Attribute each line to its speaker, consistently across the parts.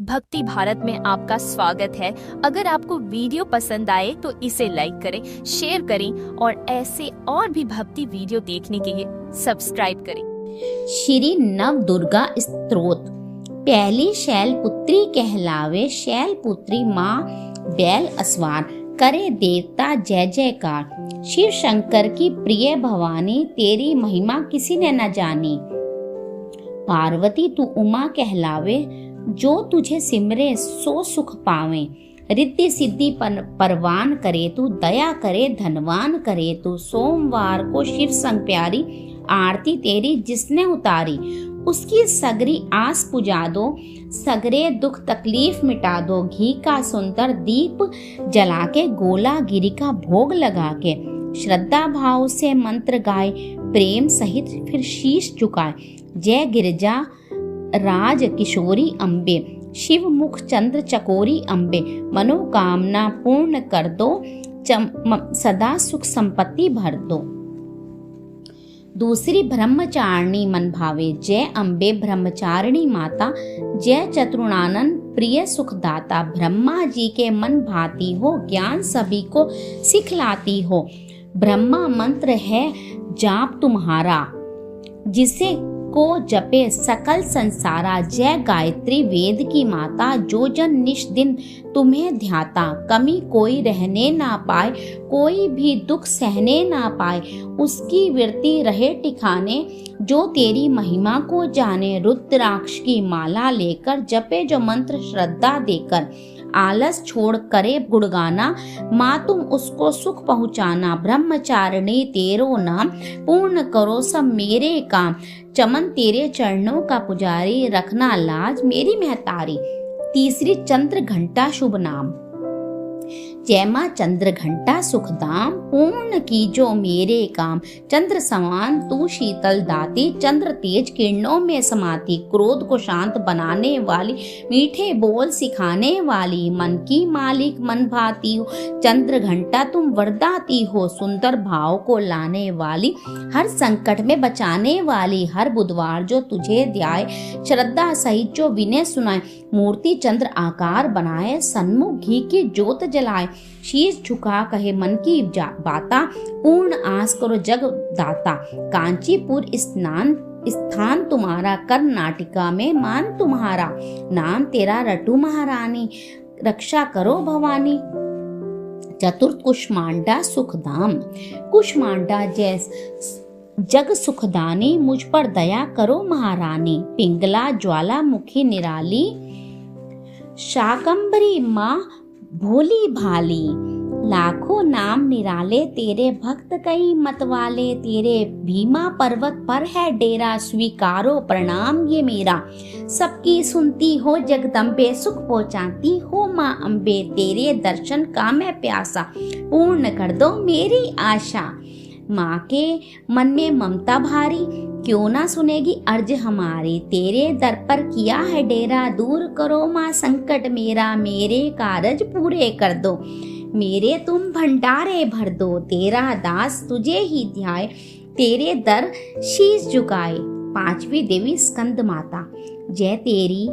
Speaker 1: भक्ति भारत में आपका स्वागत है। अगर आपको वीडियो पसंद आए तो इसे लाइक करें, शेयर करें और ऐसे और भी भक्ति वीडियो देखने के लिए सब्सक्राइब करें।
Speaker 2: श्री नव दुर्गा स्तोत्र। पहली शैलपुत्री कहलावे, शैलपुत्री माँ बैल अस्वार, करे देवता जय जयकार। शिव शंकर की प्रिय भवानी, तेरी महिमा किसी ने न जानी। पार्वती तू उमा कहलावे, जो तुझे सिमरे सो सुख पावे। रिद्धि सिद्धि परवान करे तू, दया करे धनवान करे तू। सोमवार को शिव संग प्यारी, आरती तेरी जिसने उतारी। उसकी सगरी आस पुजा दो, सगरे दुख तकलीफ मिटा दो। घी का सुंदर दीप जला के, गोला गिरी का भोग लगा के, श्रद्धा भाव से मंत्र गाए, प्रेम सहित फिर शीश झुकाए। जय गिरिजा राज किशोरी अम्बे, शिव मुख चंद्र चकोरी अम्बे। मनोकामना पूर्ण कर दो, सदा सुख संपत्ति भर दो। दूसरी ब्रह्मचारिणी मन भावे, जय अम्बे ब्रह्मचारिणी माता। जय चतुर्णानन प्रिय सुखदाता, ब्रह्मा जी के मन भाती हो, ज्ञान सभी को सिखलाती हो। ब्रह्मा मंत्र है जाप तुम्हारा, जिसे को जपे सकल संसारा। जय गायत्री वेद की माता, जो जन निश दिन तुम्हें ध्याता। कमी कोई रहने ना पाए, कोई भी दुख सहने ना पाए। उसकी वृत्ति रहे टिकाने, जो तेरी महिमा को जाने। रुद्राक्ष की माला लेकर, जपे जो मंत्र श्रद्धा देकर। आलस छोड़ करे गुणगाना, माँ तुम उसको सुख पहुँचाना। ब्रह्मचारिणी तेरो नाम, पूर्ण करो सब मेरे काम। चमन तेरे चरणों का पुजारी, रखना लाज मेरी महतारी। तीसरी चंद्र घंटा शुभ नाम, जय माँ चंद्र घंटा सुखदाम। पूर्ण की जो मेरे काम, चंद्र समान तू शीतल दाती। चंद्र तेज किरणों में समाती, क्रोध को शांत बनाने वाली। मीठे बोल सिखाने वाली, मन की मालिक मन भाती हो। चंद्र घंटा तुम वरदाती हो, सुंदर भाव को लाने वाली। हर संकट में बचाने वाली, हर बुधवार जो तुझे ध्याए। श्रद्धा सहित जो विनय सुनाए, मूर्ति चंद्र आकार बनाए। सन्मुख घी की ज्योत जलाए, शीश झुका कहे मन की बाता। पूर्ण आस करो जग दाता, कांचीपुर स्थान तुम्हारा। कर्नाटका में मान तुम्हारा, नाम तेरा रटू महारानी। रक्षा करो भवानी। चतुर्थ कुष्मांडा सुखधाम, कुष्मांडा जैस जग सुखदानी। मुझ पर दया करो महारानी। पिंगला ज्वालामुखी निराली, शाकंभरी माँ भोली भाली। लाखों नाम निराले तेरे, भक्त कई मतवाले तेरे। भीमा पर्वत पर है डेरा, स्वीकारो प्रणाम ये मेरा। सबकी सुनती हो जगदम्बे, सुख पहुँचाती हो माँ अम्बे। तेरे दर्शन का मैं प्यासा, पूर्ण कर दो मेरी आशा। माँ के मन में ममता भारी, क्यों ना सुनेगी अर्ज हमारी। तेरे दर पर किया है डेरा, दूर करो माँ संकट मेरा। मेरे कारज पूरे कर दो, मेरे तुम भंडारे भर दो। तेरा दास तुझे ही ध्याए, तेरे दर शीश झुकाए। पांचवी देवी स्कंद माता, जय तेरी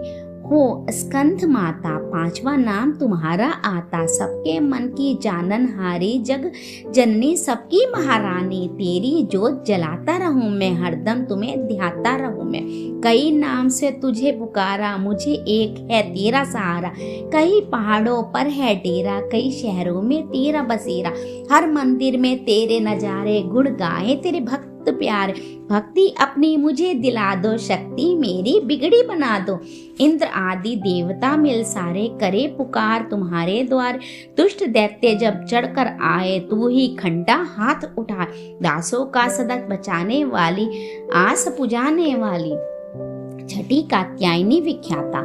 Speaker 2: हो स्कंद माता। पांचवा नाम तुम्हारा आता, सबके मन की जानन हारी। जग जननी सबकी महारानी, तेरी जोत जलाता रहूं मैं। हरदम तुम्हें ध्याता रहूं मैं। कई नाम से तुझे पुकारा, मुझे एक है तेरा सहारा। कई पहाड़ों पर है डेरा, कई शहरों में तेरा बसेरा। हर मंदिर में तेरे नजारे, गुण गाए तेरे भक्त प्यारे। भक्ति अपनी मुझे दिला दो, शक्ति मेरी बिगड़ी बना दो। इंद्र आदि देवता मिल सारे, करे पुकार तुम्हारे द्वार। दुष्ट दैत्य जब चढ़कर आए, तू ही खंडा हाथ उठा। दासों का सदा बचाने वाली, आस पुजाने वाली। छठी कात्यायनी विख्याता,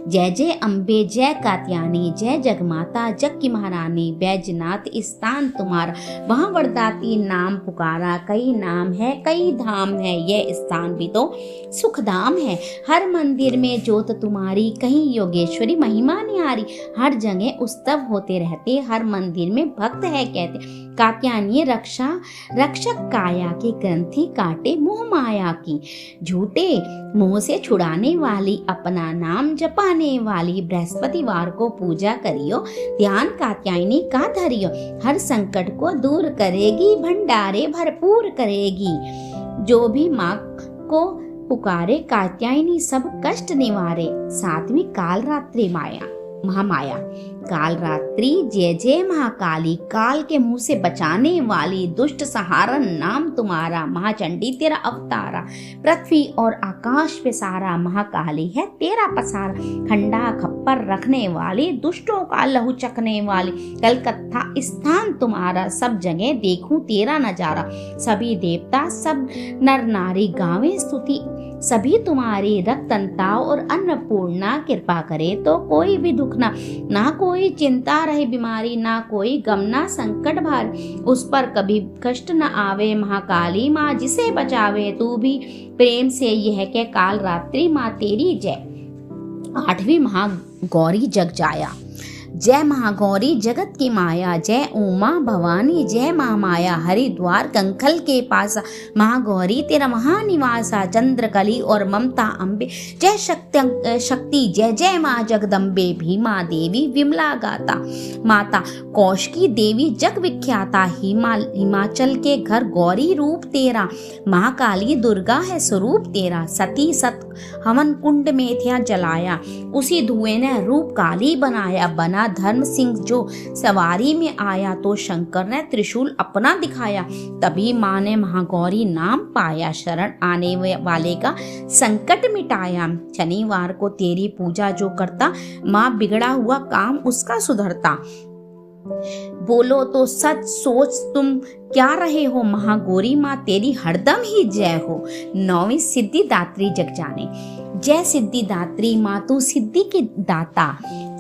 Speaker 2: जय जय अम्बे जय कात्यायनी। जय जगमाता जग की महारानी। बैजनाथ स्थान तुम्हारा, वहाँ वरदाती नाम पुकारा। कई नाम है कई धाम है, यह स्थान भी तो सुखधाम है। हर मंदिर में ज्योत तुम्हारी, कहीं योगेश्वरी महिमा निहारी। हर जगह उत्सव होते रहते, हर मंदिर में भक्त है कहते। कात्यायनी रक्षक काया की ग्रंथि काटे मोह माया की। झूठे मोह से छुड़ाने वाली, अपना नाम जपाने वाली, बृहस्पतिवार को पूजा करियो, ध्यान कात्यायनी का धरियो। हर संकट को दूर करेगी, भंडारे भरपूर करेगी। जो भी माँ को पुकारे, कात्यायनी सब कष्ट निवारे। 7वीं कालरात्रि महामाया। कालरात्रि जय जय महाकाली, काल के मुंह से बचाने वाली, दुष्ट सहारण नाम तुम्हारा। महाचंडी तेरा अवतारा, पृथ्वी और आकाश पे सारा। महाकाली है तेरा पसारा, खंडा खप्पर रखने वाली, दुष्टों का लहू चखने वाली। कलकत्ता स्थान तुम्हारा, सब जगह देखूं तेरा नजारा। सभी देवता सब नर नारी गावें स्तुति, सभी तुम्हारी। रक्तंता और अन्नपूर्णा कृपा करे तो कोई भी दुख ना कोई चिंता रहे बीमारी, ना कोई गम ना संकट भार, उस पर कभी कष्ट न आवे। महाकाली माँ जिसे बचावे, तू भी प्रेम से यह के काल रात्रि माँ तेरी जय। 8वीं महागौरी जग जाया। जय महागौरी जगत की माया, जय उमा भवानी, जय महामाया। हरिद्वार कंखल के पास, महागौरी तेरा महानिवासा। चंद्रकली और ममता अम्बे, जय शक्ति जय जय माँ जगदम्बे। भीमा देवी विमला गाता, माता कौशिकी देवी जग विख्याता। हिमाचल के घर गौरी रूप तेरा, महाकाली दुर्गा है स्वरूप तेरा। सती सत हवन कुंड में था जलाया, उसी धुएं ने रूप काली बनाया। बना धर्म सिंह जो सवारी में आया, तो शंकर ने त्रिशूल अपना दिखाया। तभी माँ ने महागौरी नाम पाया, शरण आने वाले का संकट मिटाया। शनिवार को तेरी पूजा जो करता, माँ बिगड़ा हुआ काम उसका सुधरता। बोलो तो सच सोच तुम क्या रहे हो, महागौरी माँ तेरी हरदम ही जय हो। 9वीं सिद्धिदात्री जग जाने। जय सिद्धिदात्री माँ तू सिद्धि की दाता,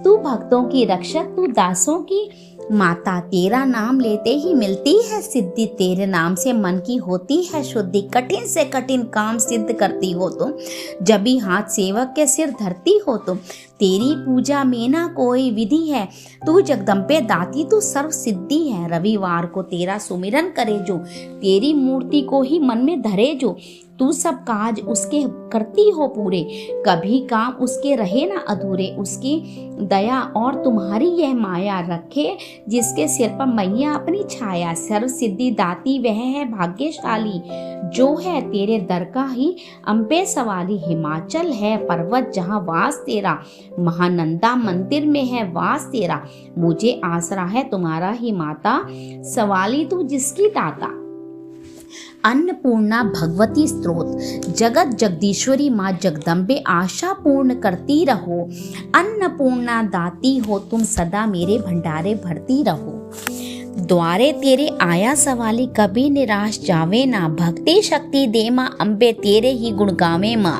Speaker 2: तू भक्तों की रक्षक, तू दासों की माता। तेरा नाम लेते ही मिलती है सिद्धि, तेरे नाम से मन की होती है शुद्धि। कठिन से कठिन काम सिद्ध करती हो तुम, जब भी हाथ सेवक के सिर धरती हो तुम। तेरी पूजा में ना कोई विधि है, तू जगदम्बे दाती तू सर्व सिद्धि है। रविवार को तेरा सुमिरन करे जो, तेरी मूर्ति को ही मन में धरे जो, तू सब काज उसके करती हो पूरे। कभी काम उसके रहे ना अधूरे, उसकी दया और तुम्हारी यह माया रखे, जिसके सिर पर मैया अपनी छाया। सर्व सिद्धि दाती वह है भाग्यशाली, जो है तेरे दर का ही अम्बे सवाली। हिमाचल है पर्वत जहाँ वास तेरा, महानंदा मंदिर में है वास तेरा। मुझे आसरा है तुम्हारा ही माता, सवाली तू जिसकी दाता। अन्नपूर्णा भगवती स्त्रोत। जगत जगदीश्वरी माँ जगदम्बे आशा पूर्ण करती रहो। अन्नपूर्णा दाती हो तुम सदा, मेरे भंडारे भरती रहो। द्वारे तेरे आया सवाली, कभी निराश जावे ना। भक्ति शक्ति दे माँ अम्बे, तेरे ही गुण गावे माँ।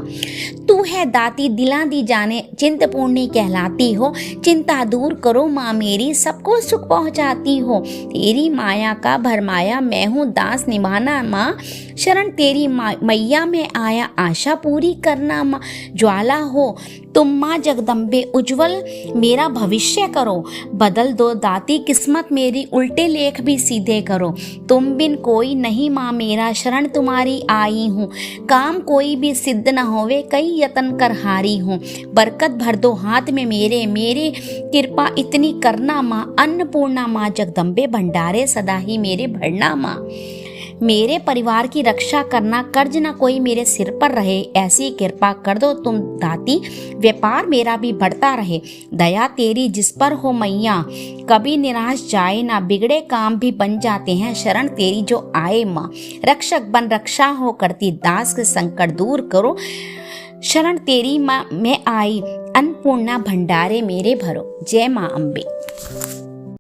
Speaker 2: तू है दाती दिला दी जाने, चिंतपूर्णी कहलाती हो। चिंता दूर करो माँ मेरी, सबको सुख पहुँचाती हो। तेरी माया का भरमाया मैं हूँ, दास निभाना माँ। शरण तेरी मैया में आया, आशा पूरी करना माँ। ज्वाला हो तुम माँ जगदम्बे, उज्जवल मेरा भविष्य करो। बदल दो दाती किस्मत मेरी, उल्टे लेख भी सीधे करो। तुम बिन कोई नहीं माँ मेरा, शरण तुम्हारी आई हूँ। काम कोई भी सिद्ध न होवे, कई यतन कर हारी हूँ। बरकत भर दो हाथ में मेरे, मेरे कृपा इतनी करना माँ। अन्नपूर्णा माँ जगदम्बे, भंडारे सदा ही मेरे भरना माँ। मेरे परिवार की रक्षा करना, कर्ज ना कोई मेरे सिर पर रहे, ऐसी कृपा कर दो तुम दाती, व्यापार मेरा भी बढ़ता रहे। दया तेरी जिस पर हो मैया, कभी निराश जाए ना। बिगड़े काम भी बन जाते हैं, शरण तेरी जो आए माँ। रक्षक बन रक्षा हो करती, दास के संकट दूर करो। शरण तेरी माँ में आई, अन्नपूर्णा भंडारे मेरे भरो। जय माँ अम्बे।